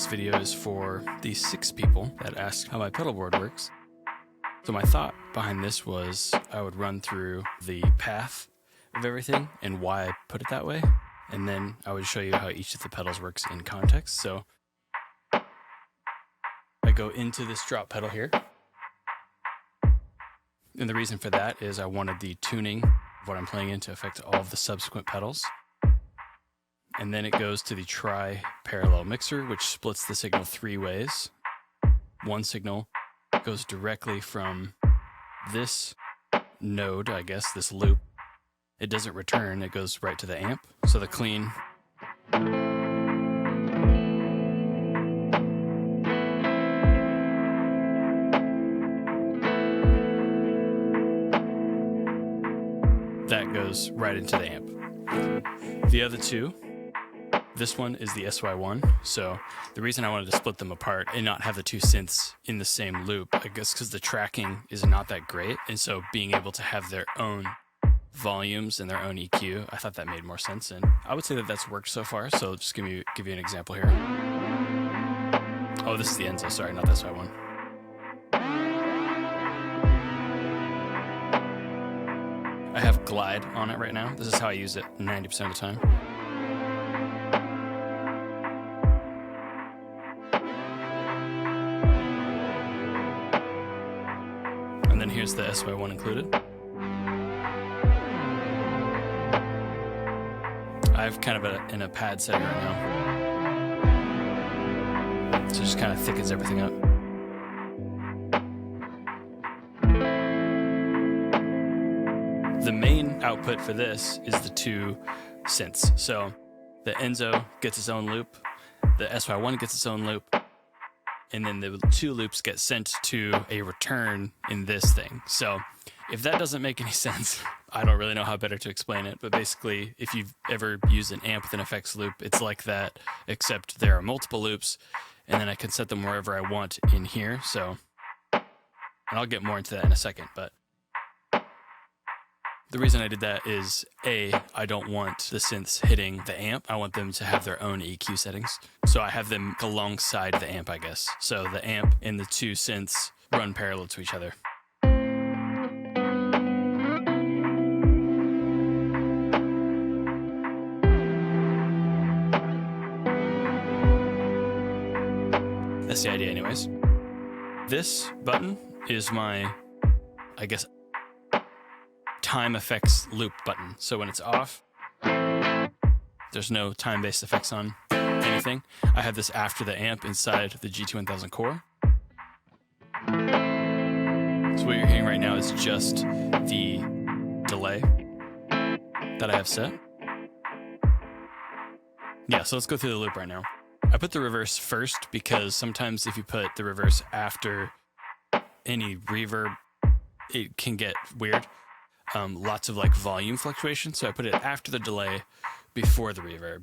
this video is for the 6 people that asked how my pedal board works. So my thought behind this was I would run through the path of everything and why I put it that way. And then I would show you how each of the pedals works in context. So I go into this drop pedal here. And the reason for that is I wanted the tuning of what I'm playing in to affect all of the subsequent pedals. And then it goes to the tri-parallel mixer, which splits the signal 3 ways. One signal goes directly from this node, I guess, this loop. It doesn't return, it goes right to the amp. So the clean that goes right into the amp. The other two, this one is the SY1, so the reason I wanted to split them apart and not have the 2 synths in the same loop, I guess because the tracking is not that great, and so being able to have their own volumes and their own EQ, I thought that made more sense, and I would say that that's worked so far, so just give you an example here. Oh, this is the Enzo, sorry, not the SY1. I have glide on it right now. This is how I use it 90% of the time. And then here's the SY1 included. I have kind of in a pad setting right now. So it just kind of thickens everything up. The main output for this is the 2 synths. So the Enzo gets its own loop, the SY1 gets its own loop, and then the 2 loops get sent to a return in this thing. So if that doesn't make any sense, I don't really know how better to explain it, but basically if you've ever used an amp with an effects loop, it's like that, except there are multiple loops, and then I can set them wherever I want in here. So, and I'll get more into that in a second, but the reason I did that is, A, I don't want the synths hitting the amp. I want them to have their own EQ settings. So I have them alongside the amp, I guess. So the amp and the 2 synths run parallel to each other. That's the idea anyways. This button is my, I guess, time effects loop button. So when it's off, there's no time-based effects on anything. I have this after the amp inside the GT1000 core. So what you're hearing right now is just the delay that I have set. Yeah, so let's go through the loop right now. I put the reverse first because sometimes if you put the reverse after any reverb, it can get weird. Lots of like volume fluctuation, so I put it after the delay, before the reverb.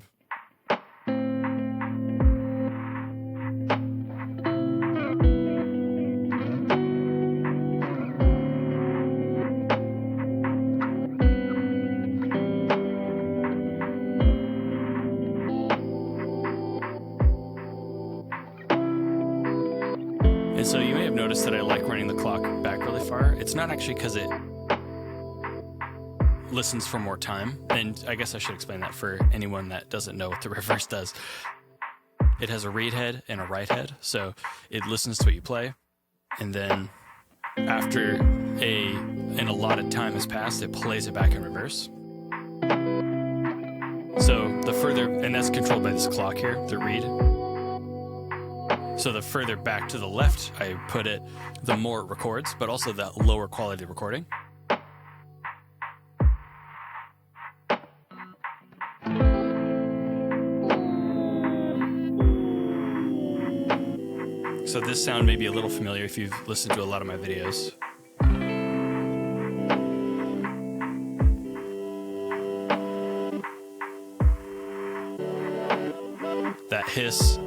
And so you may have noticed that I like running the clock back really far. It's not actually because it listens for more time, and I guess I should explain that for anyone that doesn't know what the reverse does. It has a read head and a write head, so it listens to what you play, and then after an allotted time has passed, it plays it back in reverse. So the further, and that's controlled by this clock here, the read. So the further back to the left I put it, the more it records, but also the lower quality recording. So this sound may be a little familiar if you've listened to a lot of my videos. That hiss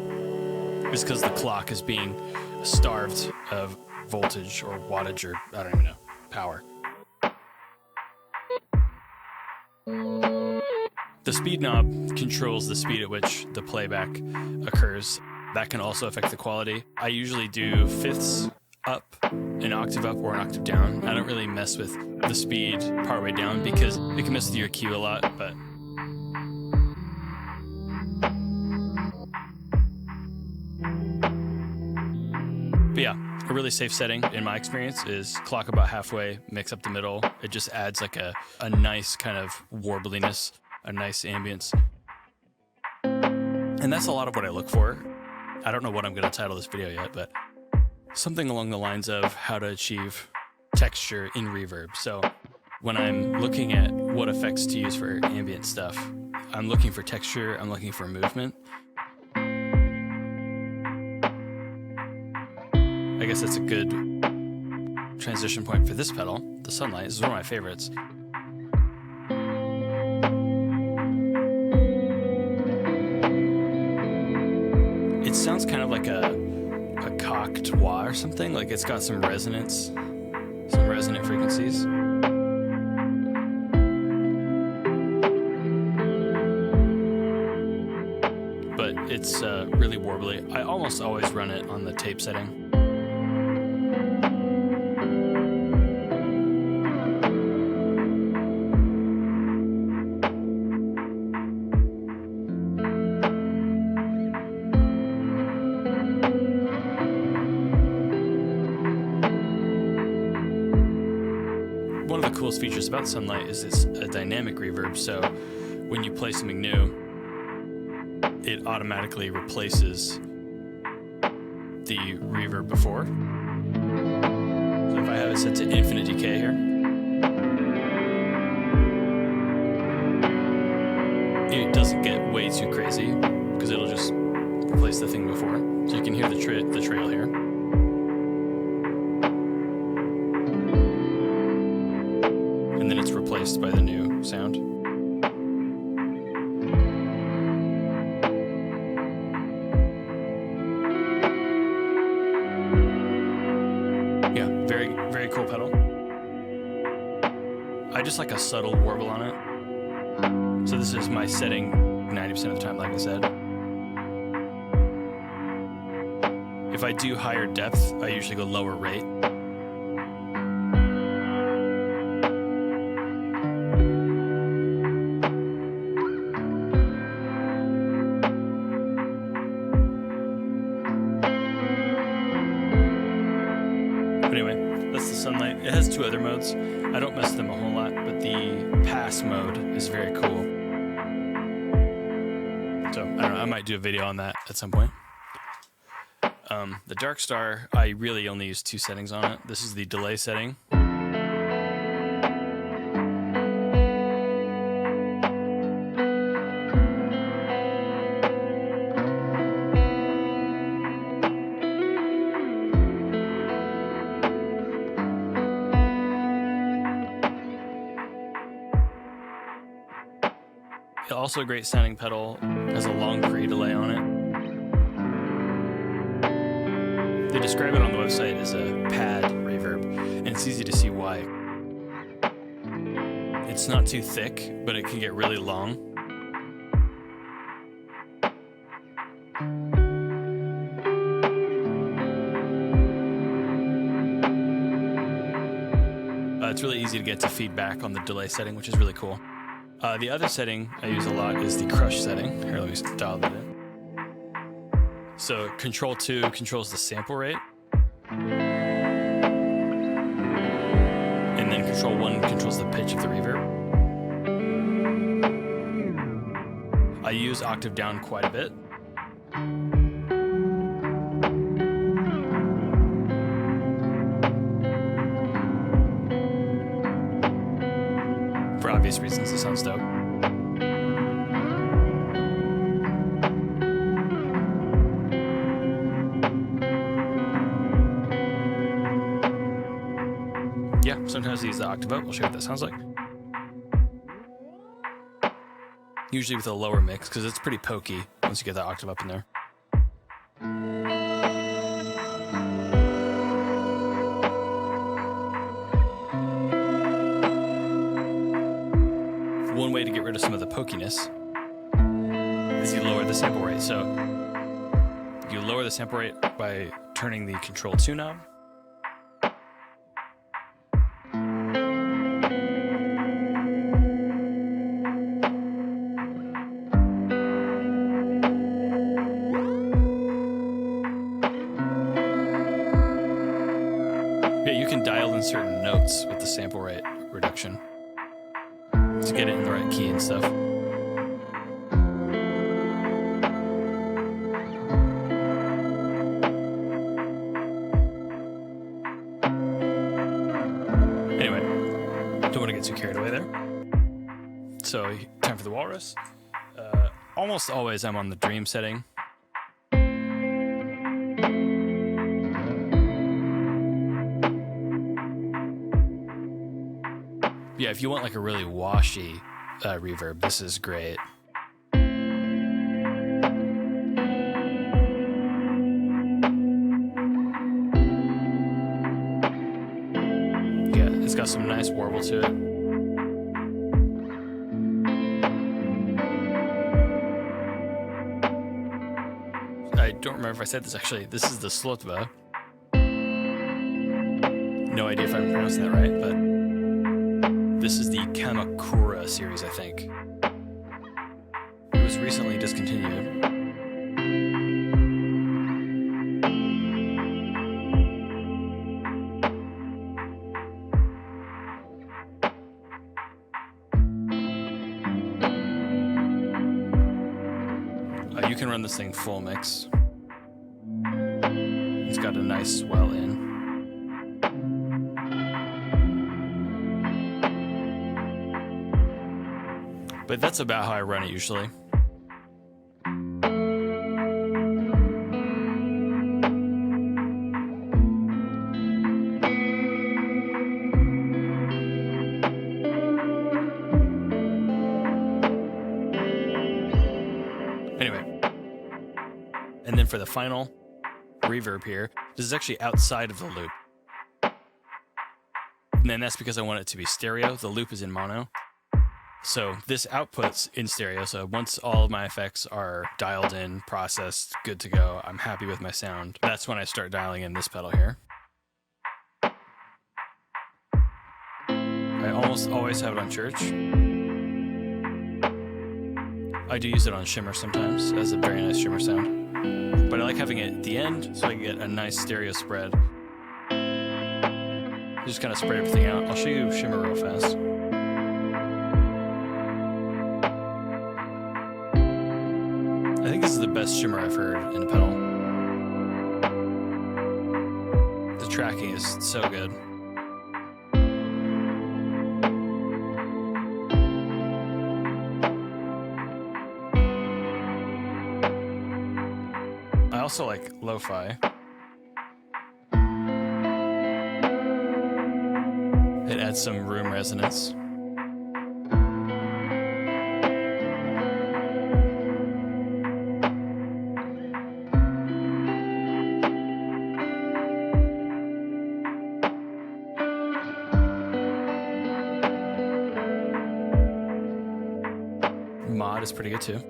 is because the clock is being starved of voltage or wattage or I don't even know, power. The speed knob controls the speed at which the playback occurs. that can also affect the quality. I usually do fifths up, an octave up, or an octave down. I don't really mess with the speed partway down because it can mess with your EQ a lot, but yeah, a really safe setting in my experience is clock about halfway, mix up the middle. It just adds like a nice kind of warbliness, a nice ambience. And that's a lot of what I look for. I don't know what I'm going to title this video yet, but something along the lines of how to achieve texture in reverb. So when I'm looking at what effects to use for ambient stuff, I'm looking for texture, I'm looking for movement. I guess that's a good transition point for this pedal, the Sunlight. This is one of my favorites. It sounds kind of like a cocked wah or something, like it's got some resonance, some resonant frequencies. But it's really warbly. I almost always run it on the tape setting. One of the coolest features about Sunlight is it's a dynamic reverb, so when you play something new, it automatically replaces the reverb before. So if I have it set to infinite decay here, it doesn't get way too crazy because it'll just replace the thing before. So you can hear the trail here. And then it's replaced by the new sound. Yeah, very, very cool pedal. I just like a subtle warble on it. So this is my setting 90% of the time, like I said. If I do higher depth, I usually go lower rate. Anyway, that's the Sunlight. It has two other modes. I don't mess with them a whole lot, but the pass mode is very cool. So, I don't know, I might do a video on that at some point. The Dark Star, I really only use two settings on it. This is the delay setting. Also a great sounding pedal, has a long pre-delay on it. They describe it on the website as a pad reverb, and it's easy to see why. It's not too thick, but it can get really long. It's really easy to get to feedback on the delay setting, which is really cool. The other setting I use a lot is the crush setting. Here, let me dial that in. So Control 2 controls the sample rate. And then Control 1 controls the pitch of the reverb. I use octave down quite a bit. For obvious reasons, it sounds dope. Yeah, sometimes I use the octave up. I'll show you what that sounds like. Usually with a lower mix, because it's pretty pokey once you get that octave up in there. One way to get rid of some of the pokiness is you lower the sample rate. So you you lower the sample rate by turning the Control 2 knob. Yeah, you can dial in certain notes with the sample rate reduction to get it in the right key and stuff. Anyway, don't want to get too carried away there. So, time for the walrus. Almost always I'm on the dream setting. Yeah, if you want like a really washy reverb, this is great. Yeah, it's got some nice warble to it. I don't remember if I said this actually. This is the Slotva. No idea if I'm pronouncing that right, but this is the Kamakura series, I think. It was recently discontinued. You can run this thing full mix. It's got a nice swell in. But that's about how I run it usually. Anyway. And then for the final reverb here, this is actually outside of the loop. And then that's because I want it to be stereo. The loop is in mono. So this output's in stereo, so once all of my effects are dialed in, processed, good to go, I'm happy with my sound, that's when I start dialing in this pedal here. I almost always have it on church. I do use it on shimmer sometimes, as a very nice shimmer sound. But I like having it at the end, so I can get a nice stereo spread. Just kind of spread everything out. I'll show you shimmer real fast. I think this is the best shimmer I've heard in a pedal. The tracking is so good. I also like lo-fi. It adds some room resonance. Mod is pretty good too.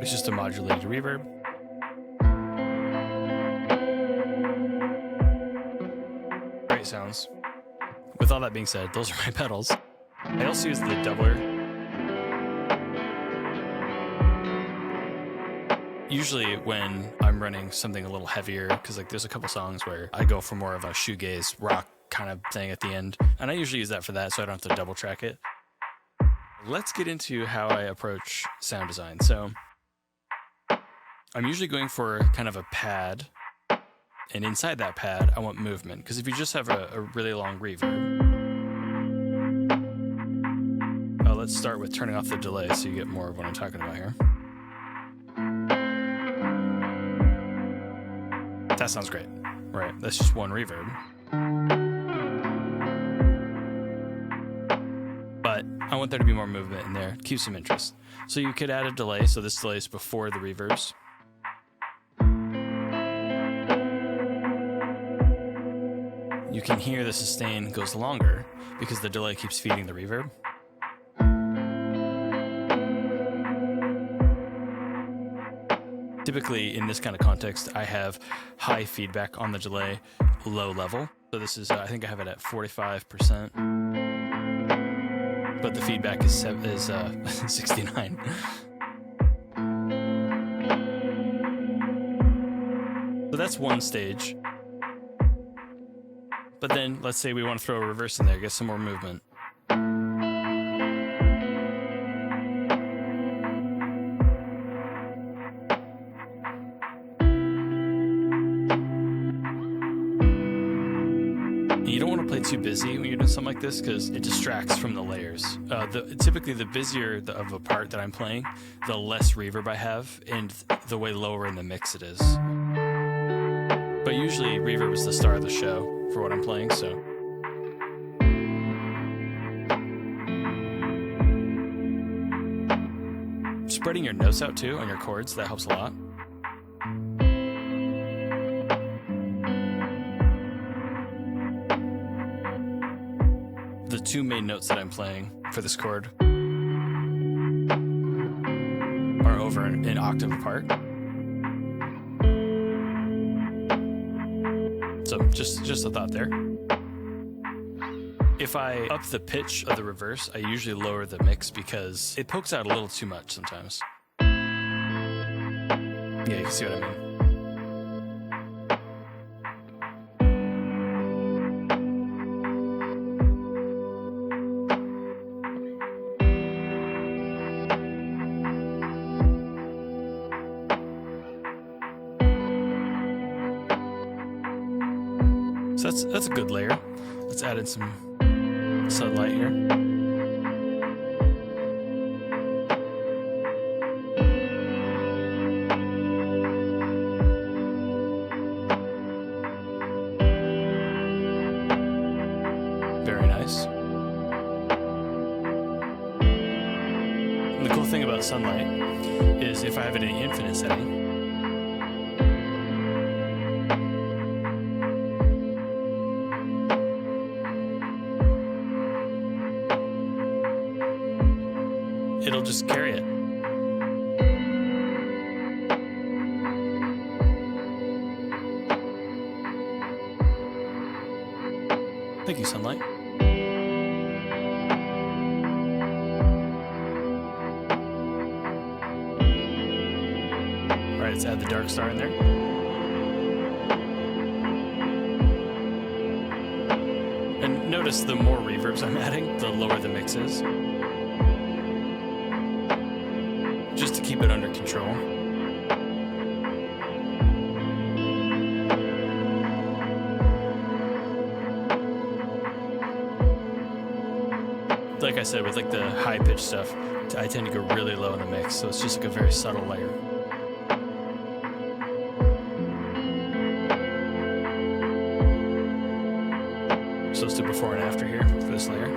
It's just a modulated reverb. Great sounds. With all that being said, those are my pedals. I also use the doubler. Usually when I'm running something a little heavier, because like there's a couple songs where I go for more of a shoegaze rock kind of thing at the end, and I usually use that for that so I don't have to double track it. Let's get into how I approach sound design. So I'm usually going for kind of a pad, and inside that pad I want movement, because if you just have a really long reverb, let's start with turning off the delay so you get more of what I'm talking about here. That sounds great. Right, that's just one reverb. But I want there to be more movement in there, keep some interest. So you could add a delay, so this delay is before the reverbs. You can hear the sustain goes longer because the delay keeps feeding the reverb. Typically, in this kind of context, I have high feedback on the delay, low level. So this is, I think I have it at 45%, but the feedback is 69. So that's one stage. But then let's say we want to throw a reverse in there, get some more movement. You don't want to play too busy when you're doing something like this because it distracts from the layers. Typically, the busier of a part that I'm playing, the less reverb I have, and the way lower in the mix it is. But usually, reverb is the star of the show for what I'm playing, so. Spreading your notes out too on your chords, that helps a lot. The two main notes that I'm playing for this chord are over an octave apart. So just a thought there. If I up the pitch of the reverse, I usually lower the mix because it pokes out a little too much sometimes. Yeah, you can see what I mean. So that's a good layer. Let's add in some sunlight here. Very nice. And the cool thing about sunlight is if I have it in the infinite setting, it'll just carry it. Thank you, sunlight. All right, let's add the dark star in there. And notice the more reverbs I'm adding, the lower the mix is. Just to keep it under control. Like I said, with like the high pitch stuff, I tend to go really low in the mix, so it's just like a very subtle layer. So let's do before and after here for this layer.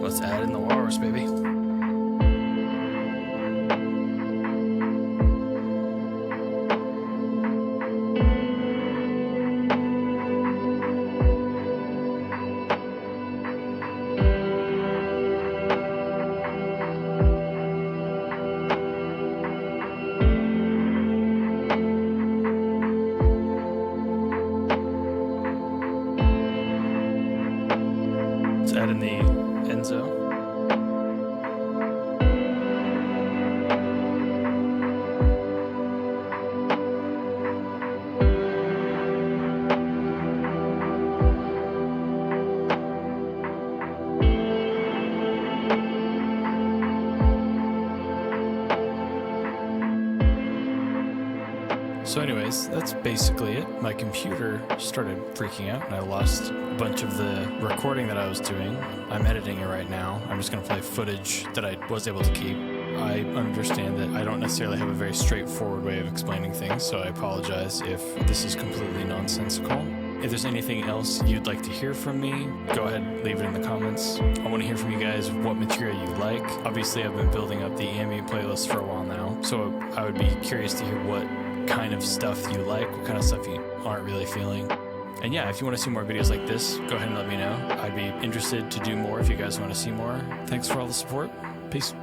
Let's add in the walrus, baby. Let's add in the Enzo. So anyways, that's basically it. My computer started freaking out and I lost a bunch of the recording that I was doing. I'm editing it right now. I'm just going to play footage that I was able to keep. I understand that I don't necessarily have a very straightforward way of explaining things, so I apologize if this is completely nonsensical. If there's anything else you'd like to hear from me, go ahead, leave it in the comments. I want to hear from you guys what material you like. Obviously, I've been building up the ambient playlist for a while now, so I would be curious to hear what kind of stuff you like, what kind of stuff you aren't really feeling. And yeah, if you want to see more videos like this, go ahead and let me know. I'd be interested to do more if you guys want to see more. Thanks for all the support. Peace.